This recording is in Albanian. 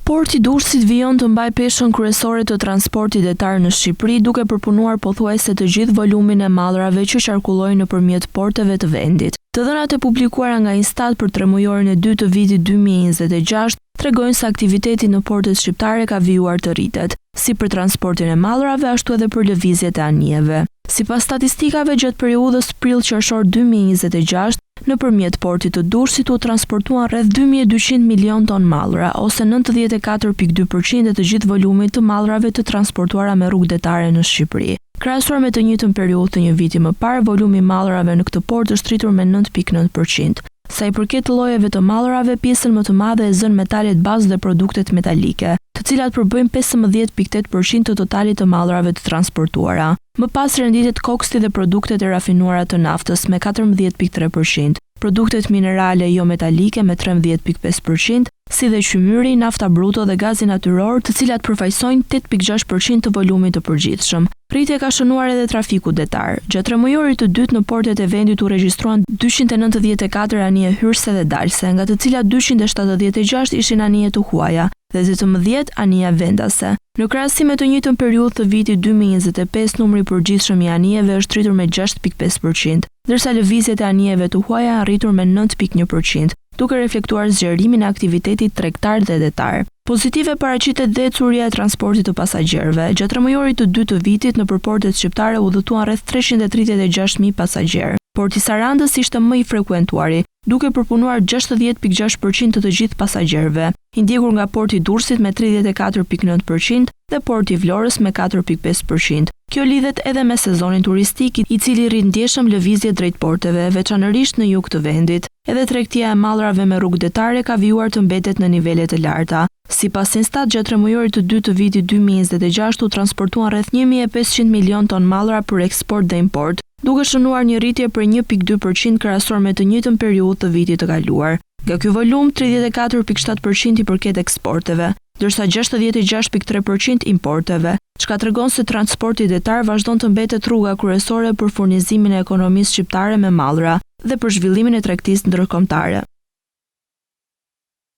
Porti Durrësit vijon të mbajë peshën kryesore të transportit detar në Shqipëri, duke përpunuar pothuajse të gjithë volumin e mallrave që qarkullojnë nëpërmjet porteve të vendit. Të dhënat e publikuara nga Instat për tremujorin e dytë të vitit 2026 tregojnë se aktiviteti në portet shqiptare ka vijuar të rritet, si për transportin e mallrave ashtu edhe për lëvizjet e anijeve. Sipas statistikave, gjatë periudhës prill-qershor 2026, nëpërmjet portit të Durrësit u transportuan rreth 2200 milion ton mallra, ose 94.2% e të gjithë volumit të mallrave të transportuara me rrugë detare në Shqipëri. Krahasuar me të njëjtën periudhë të një viti më parë, volumi i mallrave në këtë port është rritur me 9.9%. Sa i përket llojeve të mallrave, pjesën më të madhe e zën metalet bazë dhe produktet metalike, të cilat përbëjnë 15.8% të totalit të mallrave të transportuara. Më pas renditet koksti dhe produktet e rafinuara të naftës me 14.3%, produktet minerale jo metalike me 13.5%, si dhe qymyri, nafta bruto dhe gazi natyror, të cilat përfaqësojnë 8.6% të volumit të përgjithshëm. Rritje ka shënuar edhe trafiku detar. Gjatë tremujorit të dytë në portet e vendit u regjistruan 294 anije hyrëse dhe dalse, nga të cilat 276 ishin anije të huaja dhe 18 anija vendase. Në krahasim me të njëjtën periudhë të vitit 2025, numri i përgjithshëm i anijeve është rritur me 6.5%, ndërsa lëvizjet e anijeve të huaja janë rritur me 9.1%, duke reflektuar zgjerimin e aktivitetit tregtar dhe detar. Pozitive paraqitet dhe ecuria e transportit të pasagjerëve. Gjatë tremujorit të dytë të vitit, nëpër portet shqiptare udhëtuan rreth 336.000 pasagjerë. Porti Sarandës ishte më i frekuentuari, duke përpunuar 60.6% të gjithë pasagjerëve, i ndjekur nga porti Durrësit me 34.9% dhe porti Vlorës me 4.5%. Kjo lidhet edhe me sezonin turistik, i cili rrit ndjeshëm lëvizje drejt porteve, veçanërisht në jug të vendit. Edhe tregtia e mallrave me rrugë detare ka vijuar të mbetet në nivele të larta. Sipas Instat, gjatë tremujorit të dytë të vitit 2026 u transportuan rreth 1500 milion ton mallra për eksport dhe import, duke shënuar një rritje për 1.2% krahasuar me të njëjtën periudhë të vitit të kaluar. Nga ky volum, 34.7% i përket eksporteve, ndërsa 66.3% importeve, çka tregon se transporti detar vazhdon të mbetet rruga kryesore për furnizimin e ekonomisë shqiptare me mallra dhe për zhvillimin e tregtisë ndërkombëtare.